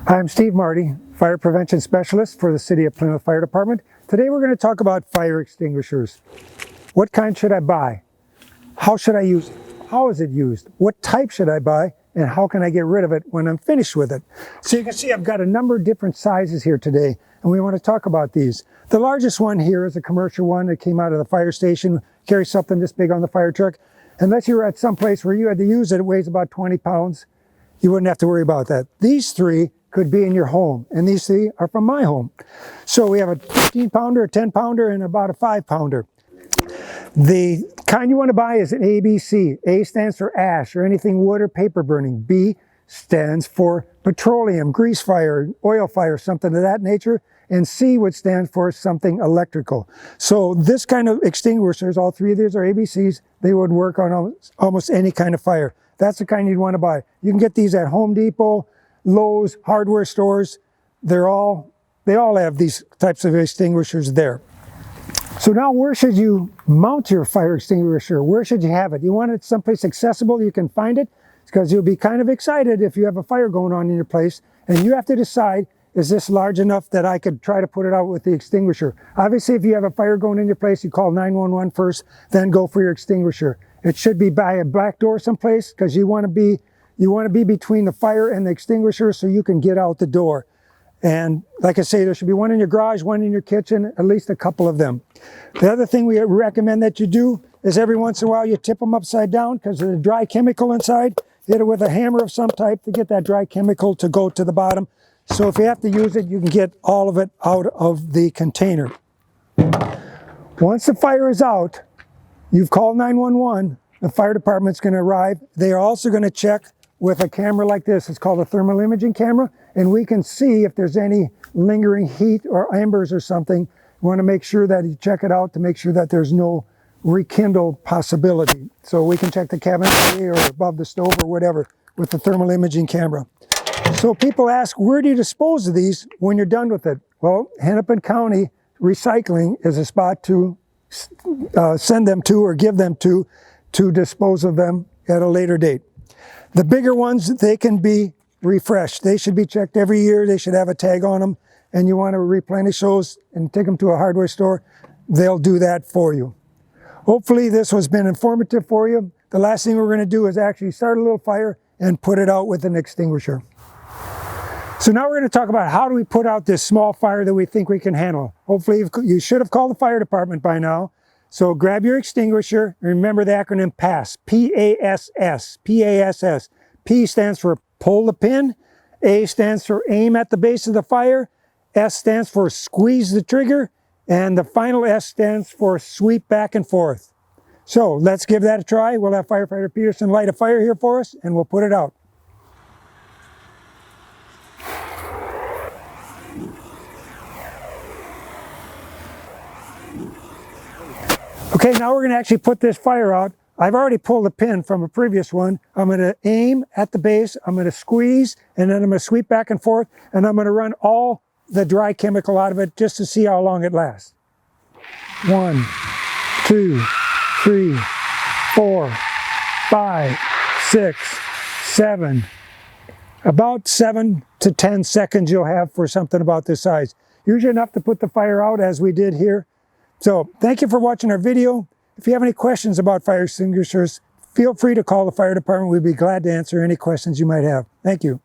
I'm Steve Marty, Fire Prevention Specialist for the City of Plymouth Fire Department. Today we're going to talk about fire extinguishers. What kind should I buy? How should I use it? How is it used? What type should I buy? And how can I get rid of it when I'm finished with it? So you can see I've got a number of different sizes here today, and we want to talk about these. The largest one here is a commercial one that came out of the fire station, carries something this big on the fire truck. Unless you were at some place where you had to use it, it weighs about 20 pounds. You wouldn't have to worry about that. These three could be in your home, and these three are from my home. So we have a 15-pounder, a 10-pounder, and about a 5-pounder. The kind you want to buy is an ABC. A stands for ash, or anything wood or paper burning. B stands for petroleum, grease fire, oil fire, something of that nature. And C would stand for something electrical. So this kind of extinguishers, all three of these are ABCs, they would work on almost any kind of fire. That's the kind you'd want to buy. You can get these at Home Depot, Lowe's, hardware stores. They all have these types of extinguishers there. So now where should you mount your fire extinguisher? Where should you have it? You want it someplace accessible you can find it? Because you'll be kind of excited if you have a fire going on in your place and you have to decide, is this large enough that I could try to put it out with the extinguisher? Obviously, if you have a fire going in your place, you call 911 first, then go for your extinguisher. It should be by a back door someplace because you want to be between the fire and the extinguisher so you can get out the door. And like I say, there should be one in your garage, one in your kitchen, at least a couple of them. The other thing we recommend that you do is every once in a while you tip them upside down because of the dry chemical inside. Hit it with a hammer of some type to get that dry chemical to go to the bottom. So if you have to use it, you can get all of it out of the container. Once the fire is out, you've called 911, the fire department's going to arrive. They are also going to check with a camera like this. It's called a thermal imaging camera, and we can see if there's any lingering heat or embers or something. We want to make sure that you check it out to make sure that there's no rekindle possibility. So we can check the cabinet or above the stove or whatever with the thermal imaging camera. So people ask, where do you dispose of these when you're done with it? Well, Hennepin County Recycling is a spot to send them to or give them to dispose of them at a later date. The bigger ones, they can be refreshed. They should be checked every year. They should have a tag on them, and you want to replenish those and take them to a hardware store. They'll do that for you. Hopefully this has been informative for you. The last thing we're going to do is actually start a little fire and put it out with an extinguisher. So now we're going to talk about how do we put out this small fire that we think we can handle. Hopefully you should have called the fire department by now. So grab your extinguisher and remember the acronym PASS, P-A-S-S, P-A-S-S. P stands for pull the pin, A stands for aim at the base of the fire, S stands for squeeze the trigger, and the final S stands for sweep back and forth. So let's give that a try. We'll have firefighter Peterson light a fire here for us and we'll put it out. Okay, now we're going to actually put this fire out. I've already pulled a pin from a previous one. I'm going to aim at the base, I'm going to squeeze, and then I'm going to sweep back and forth, and I'm going to run all the dry chemical out of it just to see how long it lasts. 1, 2, 3, 4, 5, 6, 7. About 7 to 10 seconds you'll have for something about this size. Usually enough to put the fire out as we did here. So thank you for watching our video. If you have any questions about fire extinguishers, feel free to call the fire department. We'd be glad to answer any questions you might have. Thank you.